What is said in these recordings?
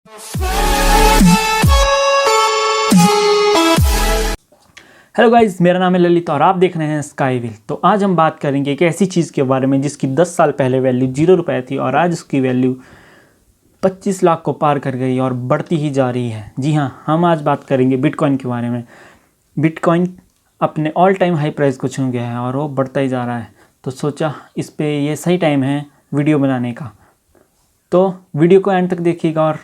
Hello guys, मेरा नाम है ललित और आप देख रहे हैं स्काई व्हील। तो आज हम बात करेंगे एक ऐसी चीज़ के बारे में जिसकी 10 साल पहले वैल्यू 0 रुपये थी और आज उसकी वैल्यू 25 लाख को पार कर गई और बढ़ती ही जा रही है। जी हाँ, हम आज बात करेंगे बिटकॉइन के बारे में। बिटकॉइन अपने ऑल टाइम हाई प्राइस को छू गया है और वो बढ़ता ही जा रहा है। तो सोचा इस पे ये सही टाइम है वीडियो बनाने का। तो वीडियो को एंड तक देखिएगा और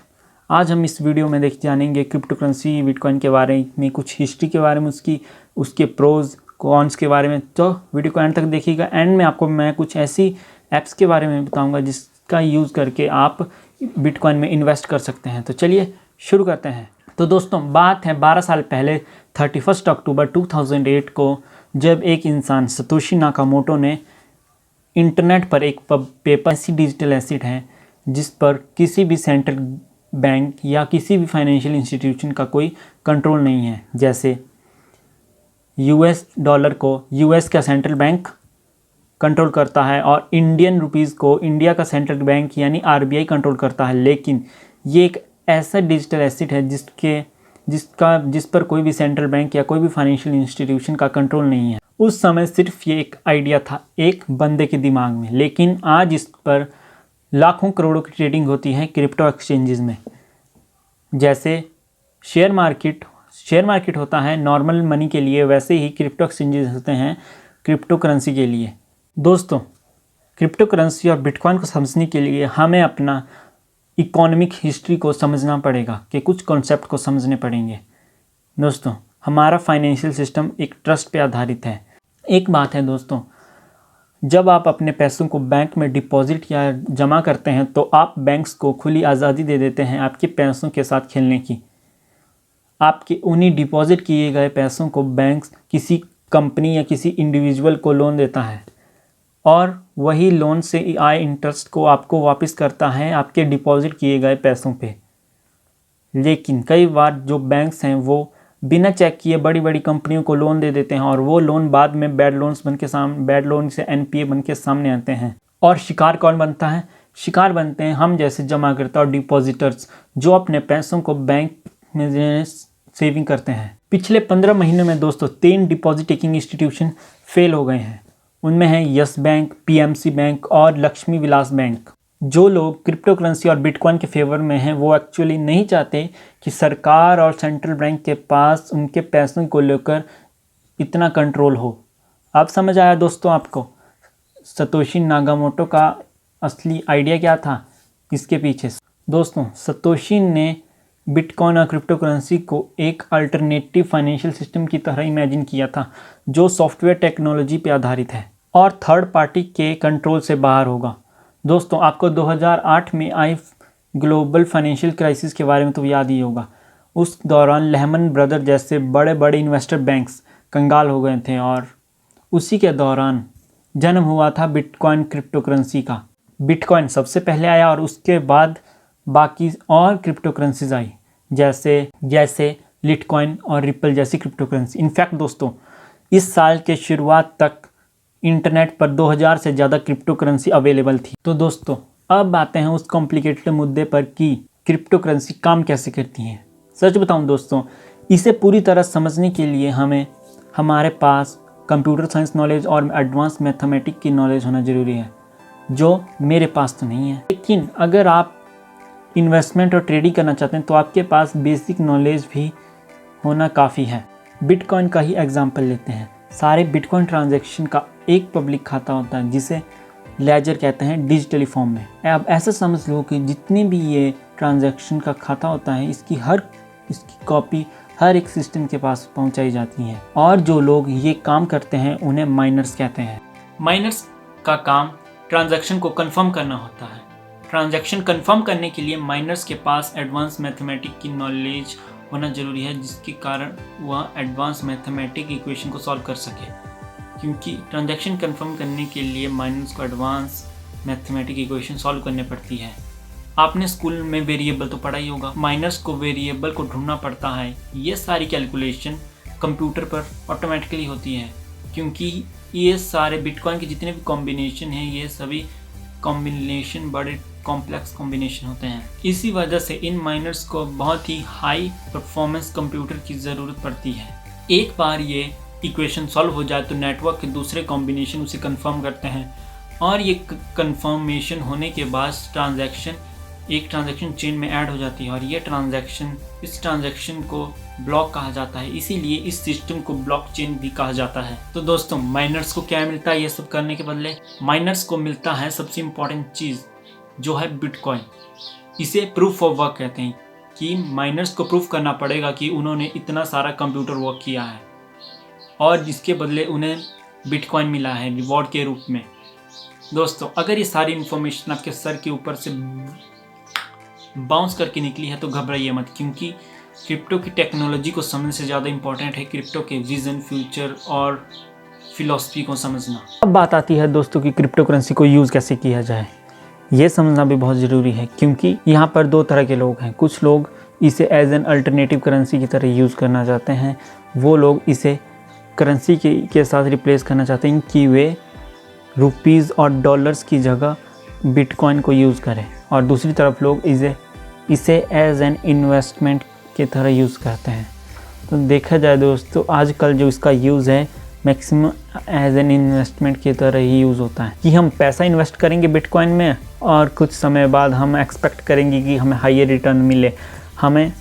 आज हम इस वीडियो में जानेंगे क्रिप्टो करेंसी बिटकॉइन के बारे में, कुछ हिस्ट्री के बारे में, उसके प्रोज कॉन्स के बारे में। तो वीडियो को एंड तक देखिएगा। एंड में आपको मैं कुछ ऐसी ऐप्स के बारे में बताऊंगा जिसका यूज़ करके आप बिटकॉइन में इन्वेस्ट कर सकते हैं। तो चलिए शुरू करते हैं। तो दोस्तों, बात है 12 साल पहले 31 अक्टूबर 2008 को, जब एक इंसान सतोशी नाकामोटो ने इंटरनेट पर एक पेपर ऐसी डिजिटल एसेट है जिस पर किसी भी सेंट्रल बैंक या किसी भी फाइनेंशियल इंस्टीट्यूशन का कोई कंट्रोल नहीं है। जैसे यूएस डॉलर को यूएस का सेंट्रल बैंक कंट्रोल करता है और इंडियन रुपीज़ को इंडिया का सेंट्रल बैंक यानी आरबीआई कंट्रोल करता है। लेकिन ये एक ऐसा डिजिटल एसेट है जिस पर कोई भी सेंट्रल बैंक या कोई भी फाइनेंशियल इंस्टीट्यूशन का कंट्रोल नहीं है। उस समय सिर्फ ये एक आइडिया था एक बंदे के दिमाग में, लेकिन आज इस पर लाखों करोड़ों की ट्रेडिंग होती है क्रिप्टो एक्सचेंजेस में। जैसे शेयर मार्केट होता है नॉर्मल मनी के लिए, वैसे ही क्रिप्टो एक्सचेंजेस होते हैं क्रिप्टो करेंसी के लिए। दोस्तों, क्रिप्टो करेंसी और बिटकॉइन को समझने के लिए हमें अपना इकोनॉमिक हिस्ट्री को समझना पड़ेगा, कि कुछ कॉन्सेप्ट को समझने पड़ेंगे। दोस्तों, हमारा फाइनेंशियल सिस्टम एक ट्रस्ट पे आधारित है। एक बात है दोस्तों, जब आप अपने पैसों को बैंक में डिपॉजिट या जमा करते हैं तो आप बैंक्स को खुली आज़ादी दे देते हैं आपके पैसों के साथ खेलने की। आपके उन्हीं डिपॉजिट किए गए पैसों को बैंक किसी कंपनी या किसी इंडिविजुअल को लोन देता है और वही लोन से आए इंटरेस्ट को आपको वापस करता है आपके डिपॉजिट किए गए पैसों पे। लेकिन कई बार जो बैंक्स हैं वो बिना चेक किए बड़ी बड़ी कंपनियों को लोन दे देते हैं और वो लोन बाद में बैड लोन से एनपीए बन के सामने आते हैं। और शिकार कौन बनता है? शिकार बनते हैं हम जैसे जमाकर्ता और डिपॉजिटर्स, जो अपने पैसों को बैंक में सेविंग करते हैं। पिछले 15 महीनों में दोस्तों 3 डिपॉजिट टेकिंग इंस्टीट्यूशन फेल हो गए हैं। उनमें हैं यस बैंक, पीएमसी बैंक और लक्ष्मी विलास बैंक। जो लोग क्रिप्टो करेंसी और बिटकॉइन के फेवर में हैं वो एक्चुअली नहीं चाहते कि सरकार और सेंट्रल बैंक के पास उनके पैसों को लेकर इतना कंट्रोल हो। अब समझ आया दोस्तों आपको सतोशी नाकामोटो का असली आइडिया क्या था इसके पीछे? दोस्तों, सतोशी ने बिटकॉइन और क्रिप्टो करेंसी को एक अल्टरनेटिव फाइनेंशियल सिस्टम की तरह इमेजिन किया था, जो सॉफ्टवेयर टेक्नोलॉजी पर आधारित है और थर्ड पार्टी के कंट्रोल से बाहर होगा। दोस्तों, आपको 2008 में आई ग्लोबल फाइनेंशियल क्राइसिस के बारे में तो याद ही होगा। उस दौरान लेहमन ब्रदर जैसे बड़े बड़े इन्वेस्टर बैंक्स कंगाल हो गए थे और उसी के दौरान जन्म हुआ था बिटकॉइन क्रिप्टो करेंसी का। बिटकॉइन सबसे पहले आया और उसके बाद बाकी और क्रिप्टो करेंसीज आई, जैसे लिटकॉइन और रिपल जैसी क्रिप्टो करेंसी। इनफैक्ट दोस्तों, इस साल के शुरुआत तक इंटरनेट पर 2000 से ज़्यादा क्रिप्टो करेंसी अवेलेबल थी। तो दोस्तों, अब आते हैं उस कॉम्प्लिकेटेड मुद्दे पर कि क्रिप्टो करेंसी काम कैसे करती हैं। सच बताऊं दोस्तों, इसे पूरी तरह समझने के लिए हमारे पास कंप्यूटर साइंस नॉलेज और एडवांस मैथमेटिक्स की नॉलेज होना ज़रूरी है, जो मेरे पास तो नहीं है। लेकिन अगर आप इन्वेस्टमेंट और ट्रेडिंग करना चाहते हैं तो आपके पास बेसिक नॉलेज भी होना काफ़ी है। बिटकॉइन का ही एग्जाम्पल लेते हैं। सारे बिटकॉइन ट्रांजैक्शन का एक पब्लिक खाता होता है जिसे लेजर कहते हैं डिजिटली फॉर्म में। अब ऐसा समझ लो कि जितनी भी ये ट्रांजैक्शन का खाता होता है इसकी कॉपी हर एक सिस्टम के पास पहुंचाई जाती है और जो लोग ये काम करते हैं उन्हें माइनर्स कहते हैं। माइनर्स का काम ट्रांजैक्शन को कंफर्म करना होता है। ट्रांजैक्शन कंफर्म करने के लिए माइनर्स के पास एडवांस मैथमेटिक्स की नॉलेज होना जरूरी है, जिसके कारण वह एडवांस मैथमेटिक इक्वेशन को सॉल्व कर सके। क्योंकि ट्रांजैक्शन कंफर्म करने के लिए माइनर्स को एडवांस मैथमेटिक इक्वेशन सॉल्व करने पड़ती है। आपने स्कूल में वेरिएबल तो पढ़ा ही होगा। माइनर्स को वेरिएबल को ढूंढना पड़ता है। ये सारी कैलकुलेशन कंप्यूटर पर ऑटोमेटिकली होती है, क्योंकि ये सारे बिटकॉइन के जितने भी कॉम्बिनेशन हैं ये सभी कॉम्बिनेशन बड़े कॉम्प्लेक्स कॉम्बिनेशन होते हैं। इसी वजह से इन माइनर्स को बहुत ही हाई परफॉर्मेंस कंप्यूटर की ज़रूरत पड़ती है। एक बार ये इक्वेशन सॉल्व हो जाए तो नेटवर्क के दूसरे कॉम्बिनेशन उसे कंफर्म करते हैं और ये कंफर्मेशन होने के बाद एक ट्रांजैक्शन चेन में ऐड हो जाती है और ये इस ट्रांजैक्शन को ब्लॉक कहा जाता है। इसीलिए इस सिस्टम को ब्लॉकचेन भी कहा जाता है। तो दोस्तों, माइनर्स को क्या मिलता है ये सब करने के बदले? माइनर्स को मिलता है सबसे इम्पॉर्टेंट चीज़ जो है बिटकॉइन। इसे प्रूफ ऑफ वर्क कहते हैं कि माइनर्स को प्रूफ करना पड़ेगा कि उन्होंने इतना सारा कंप्यूटर वर्क किया है और जिसके बदले उन्हें बिटकॉइन मिला है रिवॉर्ड के रूप में। दोस्तों, अगर ये सारी इन्फॉर्मेशन आपके सर के ऊपर से बाउंस करके निकली है तो घबराइए मत, क्योंकि क्रिप्टो की टेक्नोलॉजी को समझने से ज़्यादा इम्पॉर्टेंट है क्रिप्टो के विज़न, फ्यूचर और फिलॉसफी को समझना। अब बात आती है दोस्तों कि क्रिप्टो करेंसी को यूज़ कैसे किया जाए। ये समझना भी बहुत ज़रूरी है, क्योंकि यहाँ पर दो तरह के लोग हैं। कुछ लोग इसे एज एन अल्टरनेटिव करेंसी की तरह यूज़ करना चाहते हैं। वो लोग इसे करेंसी के साथ रिप्लेस करना चाहते हैं कि वे रुपीज़ और डॉलर्स की जगह बिटकॉइन को यूज़ करें, और दूसरी तरफ लोग इसे एज एन इन्वेस्टमेंट की तरह यूज़ करते हैं। तो देखा जाए दोस्तों, आजकल जो इसका यूज़ है मैक्सिमम एज एन इन्वेस्टमेंट की तरह ही यूज़ होता है कि हम पैसा इन्वेस्ट करेंगे बिटकॉइन में और कुछ समय बाद हम एक्सपेक्ट करेंगे कि हमें हायर रिटर्न मिले, हमें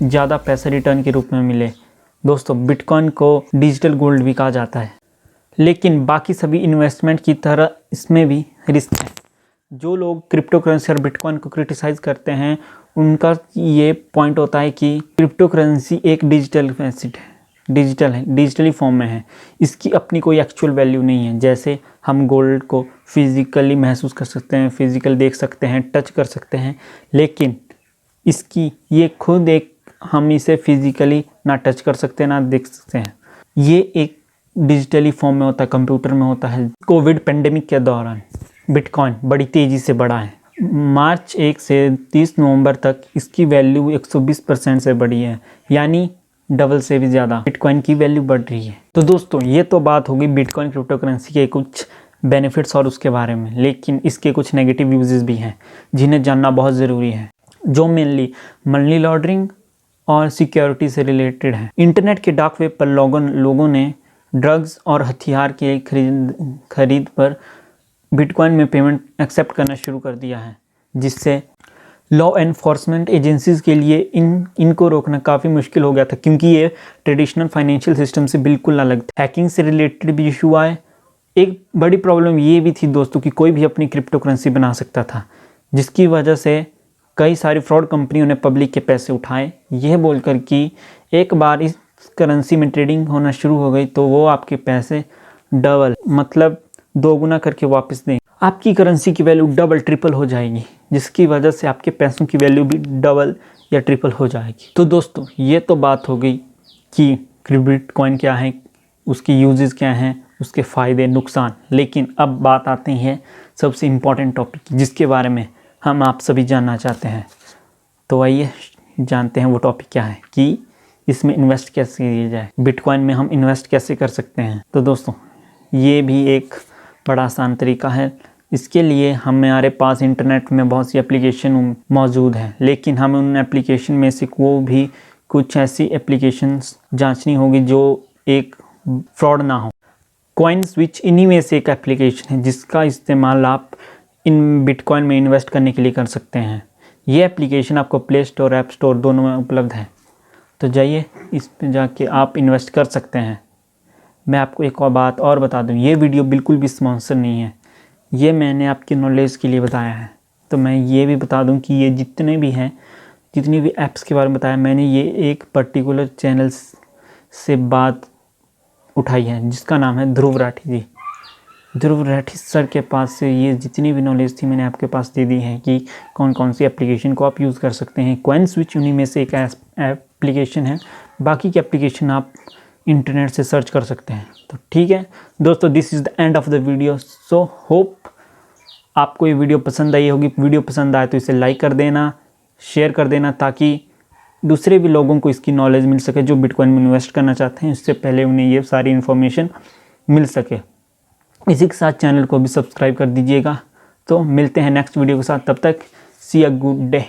ज़्यादा पैसा रिटर्न के रूप में मिले। दोस्तों, बिटकॉइन को डिजिटल गोल्ड भी कहा जाता है, लेकिन बाकी सभी इन्वेस्टमेंट की तरह इसमें भी रिस्क है। जो लोग क्रिप्टो करेंसी और बिटकॉइन को क्रिटिसाइज़ करते हैं उनका ये पॉइंट होता है कि क्रिप्टो करेंसी एक डिजिटल एसेट है, डिजिटली फॉर्म में है। इसकी अपनी कोई एक्चुअल वैल्यू नहीं है। जैसे हम गोल्ड को फिज़िकली महसूस कर सकते हैं, फिज़िकल देख सकते हैं, टच कर सकते हैं, लेकिन इसकी ये खुद हम इसे फिज़िकली ना टच कर सकते ना देख सकते हैं। ये एक डिजिटली फॉर्म में होता है, कंप्यूटर में होता है। कोविड पेंडेमिक के दौरान बिटकॉइन बड़ी तेज़ी से बढ़ा है। मार्च 1 से 30 नवंबर तक इसकी वैल्यू 120% से बढ़ी है, यानी डबल से भी ज़्यादा बिटकॉइन की वैल्यू बढ़ रही है। तो दोस्तों, ये तो बात होगी बिटकॉइन क्रिप्टो करेंसी के कुछ बेनिफिट्स और उसके बारे में, लेकिन इसके कुछ नेगेटिव यूजेस भी हैं जिन्हें जानना बहुत ज़रूरी है, जो मेनली मनी लॉन्ड्रिंग और सिक्योरिटी से रिलेटेड है। इंटरनेट के डार्क वेब पर लोगों ने ड्रग्स और हथियार के खरीद पर बिटकॉइन में पेमेंट एक्सेप्ट करना शुरू कर दिया है, जिससे लॉ एनफोर्समेंट एजेंसीज़ के लिए इनको रोकना काफ़ी मुश्किल हो गया था, क्योंकि ये ट्रेडिशनल फाइनेंशियल सिस्टम से बिल्कुल अलग था। हैकिंग से रिलेटेड भी इशू आए। एक बड़ी प्रॉब्लम ये भी थी दोस्तों कि कोई भी अपनी क्रिप्टो करेंसी बना सकता था, जिसकी वजह से कई सारी फ्रॉड कंपनियों ने पब्लिक के पैसे उठाए, यह बोलकर कि एक बार इस करेंसी में ट्रेडिंग होना शुरू हो गई तो वो आपके पैसे डबल मतलब दोगुना करके वापस दें। आपकी करेंसी की वैल्यू डबल ट्रिपल हो जाएगी, जिसकी वजह से आपके पैसों की वैल्यू भी डबल या ट्रिपल हो जाएगी। तो दोस्तों, ये तो बात हो गई कि बिटकॉइन क्या है, उसकी यूजेस क्या हैं, उसके फ़ायदे नुकसान। लेकिन अब बात आती है सबसे इम्पॉर्टेंट टॉपिक जिसके बारे में हम आप सभी जानना चाहते हैं। तो आइए जानते हैं वो टॉपिक क्या है कि इसमें इन्वेस्ट कैसे किया जाए, बिटकॉइन में हम इन्वेस्ट कैसे कर सकते हैं। तो दोस्तों, ये भी एक बड़ा आसान तरीका है। इसके लिए हमारे पास इंटरनेट में बहुत सी एप्लीकेशन मौजूद हैं, लेकिन हमें उन एप्लीकेशन में से कुछ ऐसी एप्लीकेशंस जांचनी होगी जो एक फ्रॉड ना हो। कॉइन स्विच इन्हीं में से एक एप्लीकेशन है जिसका इस्तेमाल आप इन बिटकॉइन में इन्वेस्ट करने के लिए कर सकते हैं। ये एप्लीकेशन आपको प्ले स्टोर, ऐप स्टोर दोनों में उपलब्ध है। तो जाइए इस पे जाके आप इन्वेस्ट कर सकते हैं। मैं आपको एक और बात और बता दूं, ये वीडियो बिल्कुल भी स्पॉन्सर नहीं है, ये मैंने आपकी नॉलेज के लिए बताया है। तो मैं ये भी बता दूं कि ये जितनी भी ऐप्स के बारे में बताया, मैंने ये एक पर्टिकुलर चैनल से बात उठाई है जिसका नाम है ध्रुव राठी जी। ध्रुव राठी सर के पास से ये जितनी भी नॉलेज थी मैंने आपके पास दे दी है कि कौन कौन सी एप्लीकेशन को आप यूज़ कर सकते हैं। कॉइन स्विच उन्हीं में से एक एप्लीकेशन है, बाकी की एप्लीकेशन आप इंटरनेट से सर्च कर सकते हैं। तो ठीक है दोस्तों, this is the end of the video. So hope आपको ये वीडियो पसंद आई होगी। वीडियो पसंद आए तो इसे लाइक कर देना, शेयर कर देना, ताकि दूसरे भी लोगों को इसकी नॉलेज मिल सके जो बिटकॉइन में इन्वेस्ट करना चाहते हैं, इससे पहले उन्हें ये सारी इन्फॉर्मेशन मिल सके। इसी के साथ चैनल को भी सब्सक्राइब कर दीजिएगा। तो मिलते हैं नेक्स्ट वीडियो के साथ, तब तक सी अ गुड डे।